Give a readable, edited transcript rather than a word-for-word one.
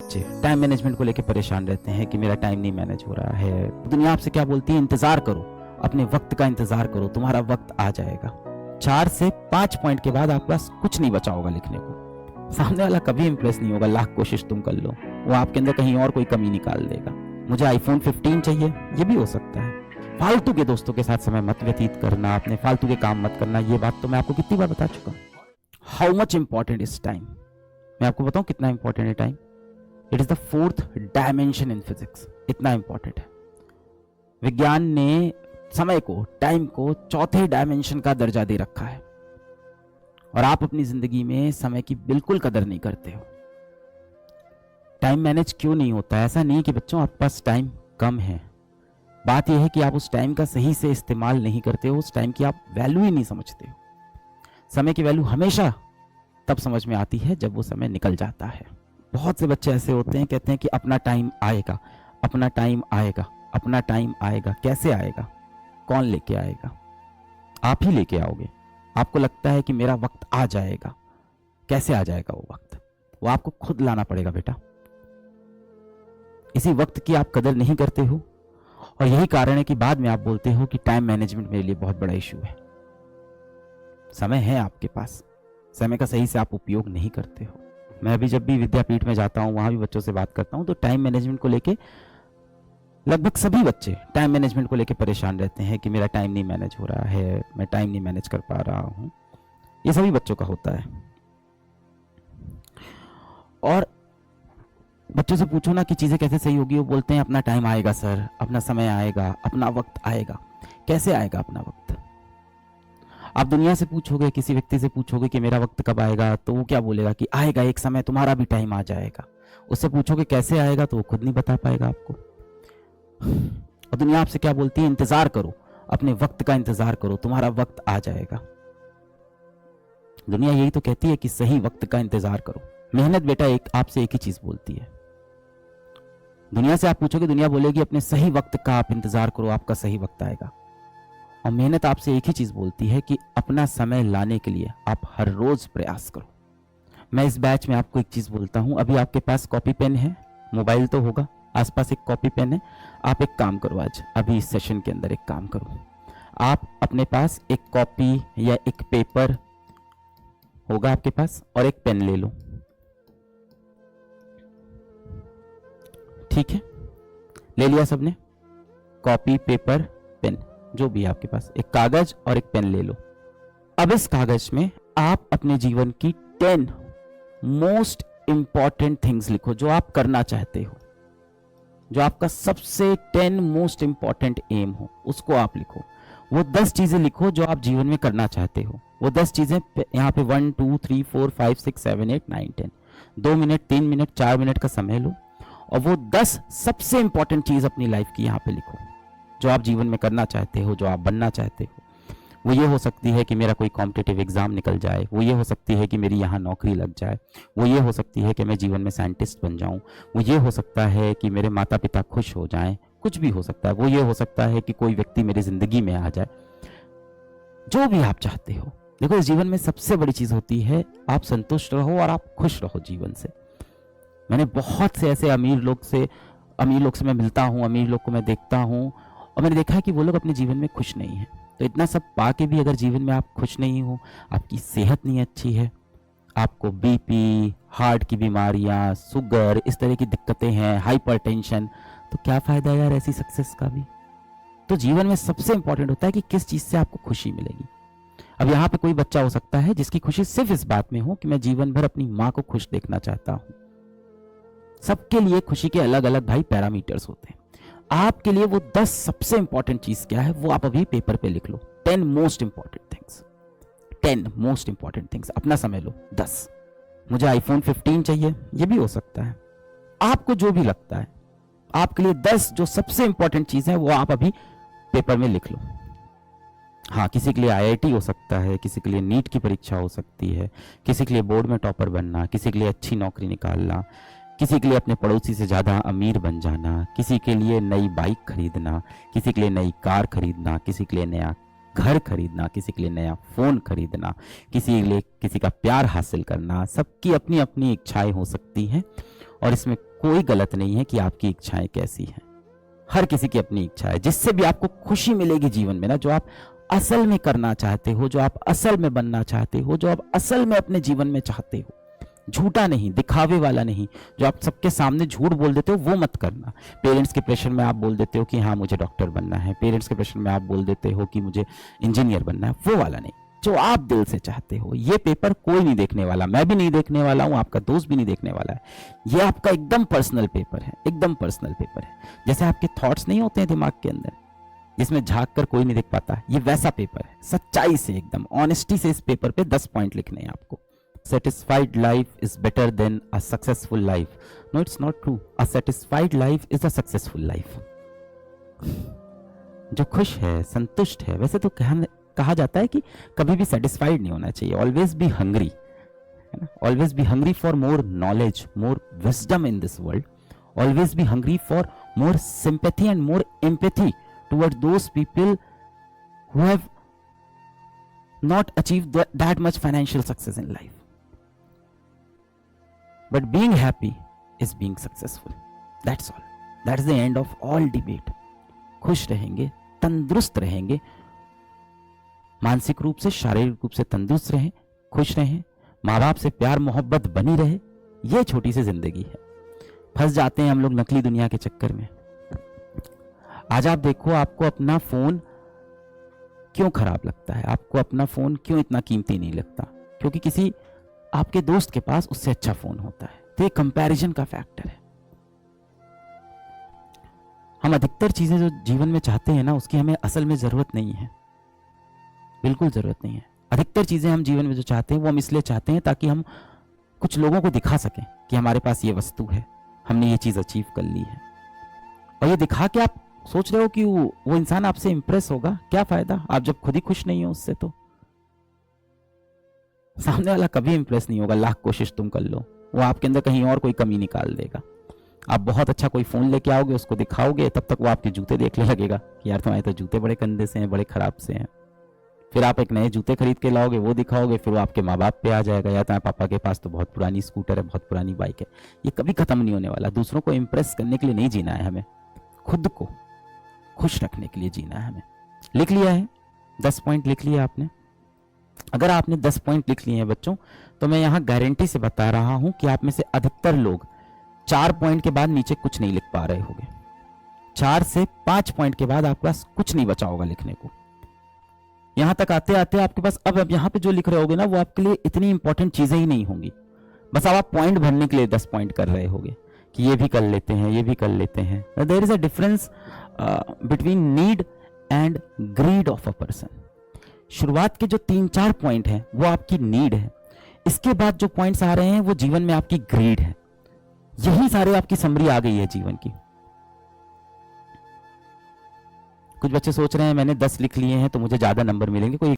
बच्चे time management को लेकर परेशान रहते हैं कि मेरा टाइम नहीं मैनेज हो रहा है। दुनिया आपसे क्या बोलती है? इंतजार करो, अपने वक्त का इंतजार करो, तुम्हारा वक्त आ जाएगा। 4 से 5 पॉइंट के बाद आपके पास कुछ नहीं बचा होगा लिखने को। सामने वाला कभी इंप्रेस नहीं होगा, लाख कोशिश तुम कर लो, वो आपके अंदर कहीं और कोई कमी निकाल देगा। मुझे आईफोन 15 चाहिए, ये भी हो सकता है। फालतू के दोस्तों के साथ समय मत व्यतीत करना, अपने फालतू के काम मत करना, ये बात तो मैं आपको कितनी बार बता चुका हूँ। How much important is time? मैं आपको बताऊं कितना इंपॉर्टेंट है time. It is the 4th dimension in physics. इतना इंपॉर्टेंट है। विज्ञान ने समय को, टाइम को 4थे डायमेंशन का दर्जा दे रखा है, और आप अपनी जिंदगी में समय की बिल्कुल कदर नहीं करते हो। टाइम मैनेज क्यों नहीं होता है? ऐसा नहीं कि बच्चों आपके पास टाइम कम है, बात यह है कि आप उस टाइम का सही से इस्तेमाल नहीं करते हो, उस टाइम की आप वैल्यू ही नहीं समझते हो। समय की वैल्यू हमेशा तब समझ में आती है जब वो समय निकल जाता है। बहुत से बच्चे ऐसे होते हैं, कहते हैं कि अपना टाइम आएगा, अपना टाइम आएगा, अपना टाइम आएगा। कैसे आएगा? कौन लेके आएगा? आप ही लेके आओगे। आपको लगता है कि मेरा वक्त आ जाएगा। कैसे आ जाएगा वो वक्त? वो आपको खुद लाना पड़ेगा बेटा। इसी वक्त की आप कदर नहीं करते हो, और यही कारण है कि बाद में आप बोलते हो कि टाइम मैनेजमेंट मेरे लिए बहुत बड़ा इशू है। समय है आपके पास, समय का सही से आप उपयोग नहीं करते हो। मैं अभी जब भी विद्यापीठ में जाता हूँ, वहां भी बच्चों से बात करता हूँ, तो टाइम मैनेजमेंट को लेके लगभग सभी बच्चे टाइम मैनेजमेंट को लेके परेशान रहते हैं कि मेरा टाइम नहीं मैनेज हो रहा है, मैं टाइम नहीं मैनेज कर पा रहा हूँ। ये सभी बच्चों का होता है। और बच्चों से पूछो ना कि चीजें कैसे सही होगी, वो बोलते हैं अपना टाइम आएगा सर, अपना समय आएगा, अपना वक्त आएगा। कैसे आएगा अपना वक्त? आप दुनिया से पूछोगे, किसी व्यक्ति से पूछोगे कि मेरा वक्त कब आएगा, तो वो क्या बोलेगा कि आएगा एक समय, तुम्हारा भी टाइम आ जाएगा। उससे पूछोगे कैसे आएगा, तो वो खुद नहीं बता पाएगा आपको। और दुनिया आपसे क्या बोलती है? इंतजार करो, अपने वक्त का इंतजार करो, तुम्हारा वक्त आ जाएगा। दुनिया यही तो कहती है कि सही वक्त का इंतजार करो। मेहनत बेटा आपसे एक ही चीज बोलती है। दुनिया से आप पूछोगे, दुनिया बोलेगी अपने सही वक्त का आप इंतजार करो, आपका सही वक्त आएगा। और मेहनत आपसे एक ही चीज बोलती है कि अपना समय लाने के लिए आप हर रोज प्रयास करो। मैं इस बैच में आपको एक चीज बोलता हूं, अभी आपके पास कॉपी पेन है, मोबाइल तो होगा, आसपास एक कॉपी पेन है। आप एक काम करो, आज अभी इस सेशन के अंदर एक काम करो, आप अपने पास एक कॉपी या एक पेपर होगा आपके पास, और एक पेन ले लो। ठीक है, ले लिया सबने? कॉपी, पेपर, पेन, जो भी है आपके पास, एक कागज और एक पेन ले लो। अब इस कागज में आप अपने जीवन की 10 मोस्ट इंपॉर्टेंट थिंग्स लिखो, जो आप करना चाहते हो, जो आपका सबसे 10 मोस्ट इंपॉर्टेंट एम हो, उसको आप लिखो। वो 10 चीजें लिखो जो आप जीवन में करना चाहते हो। वो 10 चीजें यहाँ पे 1 2 3 4 5 6 7 8 9 10, 2 मिनट, 3 मिनट, 4 मिनट का समय लो, और वो 10 सबसे इंपॉर्टेंट चीज अपनी लाइफ की यहाँ पे लिखो, जो आप जीवन में करना चाहते हो, जो आप बनना चाहते हो। वो ये हो सकती है कि मेरा कोई कॉम्पिटिटिव एग्जाम निकल जाए, वो ये हो सकती है कि मेरी यहाँ नौकरी लग जाए, वो ये हो सकती है कि मैं जीवन में साइंटिस्ट बन जाऊं, वो ये हो सकता है कि मेरे माता पिता खुश हो जाएं, कुछ भी हो सकता है। वो ये हो सकता है कि कोई व्यक्ति मेरी जिंदगी में आ जाए। जो भी आप चाहते हो। देखो, इस जीवन में सबसे बड़ी चीज होती है आप संतुष्ट रहो और आप खुश रहो जीवन से। मैंने बहुत से ऐसे अमीर लोग से मैं मिलता हूँ, अमीर लोग को मैं देखता हूँ, और मैंने देखा है कि वो लोग अपने जीवन में खुश नहीं है। तो इतना सब पाके भी अगर जीवन में आप खुश नहीं हो, आपकी सेहत नहीं अच्छी है, आपको बीपी, हार्ट की बीमारियां, शुगर, इस तरह की दिक्कतें हैं, हाइपरटेंशन, तो क्या फायदा यार ऐसी सक्सेस का भी। तो जीवन में सबसे इंपॉर्टेंट होता है कि किस चीज से आपको खुशी मिलेगी। अब यहाँ पे कोई बच्चा हो सकता है जिसकी खुशी सिर्फ इस बात में हो कि मैं जीवन भर अपनी माँ को खुश देखना चाहता हूँ। सबके लिए खुशी के अलग अलग भाई पैरामीटर्स होते हैं। आपके लिए वो 10 सबसे इंपॉर्टेंट चीज क्या है, वो आप अभी पेपर पे लिख लो। 10 most important things, 10 most important things. अपना समय लो। 10, मुझे आईफोन 15 चाहिए, ये भी हो सकता है। आपको जो भी लगता है, आपके लिए 10 जो सबसे इंपॉर्टेंट चीज है वो आप अभी पेपर में लिख लो। हाँ, किसी के लिए आईआईटी हो सकता है, किसी के लिए नीट की परीक्षा हो सकती है, किसी के लिए बोर्ड में टॉपर बनना, किसी के लिए अच्छी नौकरी निकालना, किसी के लिए अपने पड़ोसी से ज्यादा अमीर बन जाना, किसी के लिए नई बाइक खरीदना, किसी के लिए नई कार खरीदना, किसी के लिए नया घर खरीदना, किसी के लिए नया फोन खरीदना, किसी के लिए किसी का प्यार हासिल करना। सबकी अपनी अपनी इच्छाएं हो सकती हैं, और इसमें कोई गलत नहीं है कि आपकी इच्छाएं कैसी हैं। हर किसी की अपनी इच्छा है, जिससे भी आपको खुशी मिलेगी जीवन में ना, जो आप असल में करना चाहते हो, जो आप असल में बनना चाहते हो, जो आप असल में अपने जीवन में चाहते हो, झूठा नहीं, दिखावे वाला नहीं। जो आप सबके सामने झूठ बोल देते हो वो मत करना। पेरेंट्स के प्रेशर में आप बोल देते हो कि हाँ मुझे डॉक्टर बनना है, पेरेंट्स के प्रेशर में आप बोल देते हो कि मुझे इंजीनियर बनना है, वो वाला नहीं। जो आप दिल से चाहते हो। ये पेपर कोई नहीं देखने वाला, मैं भी नहीं देखने वाला हूं, आपका दोस्त भी नहीं देखने वाला है। ये आपका एकदम पर्सनल पेपर है, एकदम पर्सनल पेपर है। जैसे आपके थॉट्स नहीं होते हैं दिमाग के अंदर, जिसमें झांक कर कोई नहीं देख पाता, ये वैसा पेपर है। सच्चाई से, एकदम ऑनेस्टी से इस पेपर पे 10 पॉइंट लिखने हैं आपको। Satisfied life is better than a successful life. No, it's not true. A satisfied life is a successful life. जो खुश है, संतुष्ट है, वैसे तो कहा जाता है कि कभी भी सेटिस्फाइड नहीं होना चाहिए, ऑलवेज बी हंग्री, है ना। Always be hungry for more knowledge, more wisdom in this world. Always be hungry for more sympathy and more empathy toward those people who have not achieved that much financial success in life. But being happy is being successful. That's all. That's the end of all debate. खुश रहेंगे, तंदुरुस्त रहेंगे, मानसिक रूप से, शारीरिक रूप से तंदुरुस्त रहें, खुश रहें, माँ बाप से प्यार मोहब्बत बनी रहे। ये छोटी सी जिंदगी है। फंस जाते हैं हम लोग नकली दुनिया के चक्कर में। आज आप देखो, आपको अपना फोन क्यों खराब लगता है, आपको अपना फोन क्यों इतना कीमती नहीं लगता? क्योंकि किसी आपके दोस्त के पास उससे अच्छा फोन होता है। तो ये कंपैरिजन का फैक्टर है। हम अधिकतर चीजें जो जीवन में चाहते हैं ना, उसकी हमें असल में जरूरत नहीं है, बिल्कुल जरूरत नहीं है। अधिकतर चीजें हम जीवन में जो चाहते हैं वो हम इसलिए चाहते हैं ताकि हम कुछ लोगों को दिखा सकें कि हमारे पास ये वस्तु है, हमने ये चीज अचीव कर ली है। और ये दिखा के आप सोच रहे हो कि वो इंसान आपसे इंप्रेस होगा, क्या फायदा, आप जब खुद ही खुश नहीं हो उससे। तो सामने वाला कभी इंप्रेस नहीं होगा, लाख कोशिश तुम कर लो, वो आपके अंदर कहीं और कोई कमी निकाल देगा। आप बहुत अच्छा कोई फोन लेके आओगे, उसको दिखाओगे, तब तक वो आपके जूते देखने लगेगा कि यार तुम्हारे तो जूते बड़े गंदे से हैं, बड़े खराब से हैं। फिर आप एक नए जूते खरीद के लाओगे, वो दिखाओगे, फिर वो आपके माँ बाप पे आ जाएगा, या तुम्हारे पापा के पास तो बहुत पुरानी स्कूटर है, बहुत पुरानी बाइक है। ये कभी खत्म नहीं होने वाला। दूसरों को इंप्रेस करने के लिए नहीं जीना है हमें, खुद को खुश रखने के लिए जीना है हमें। लिख लिया है? 10 पॉइंट लिख लिया आपने? अगर आपने 10 पॉइंट लिख लिए हैं बच्चों, तो मैं यहां गारंटी से बता रहा हूं कि आप में से अधिकतर लोग 4 पॉइंट के बाद नीचे कुछ नहीं लिख पा रहे होंगे। 4 से 5 पॉइंट के बाद आपके पास कुछ नहीं बचा होगा लिखने को। यहां तक आते आते आपके पास अब यहां पे जो लिख रहे होगे ना, वो आपके लिए इतनी इंपॉर्टेंट चीजें ही नहीं होंगी। बस अब आप पॉइंट भरने के लिए 10 पॉइंट कर रहे होगे कि ये भी कर लेते हैं, ये भी कर लेते हैं। There is a difference between need and greed of a person. शुरुआत के जो 3-4 पॉइंट हैं वो आपकी नीड है, इसके बाद जो पॉइंट्स आ रहे हैं वो जीवन में आपकी ग्रीड है। यही सारे आपकी समरी आ गई है जीवन की। कुछ बच्चे सोच रहे हैं मैंने 10 लिख लिए हैं तो मुझे ज्यादा नंबर मिलेंगे। कोई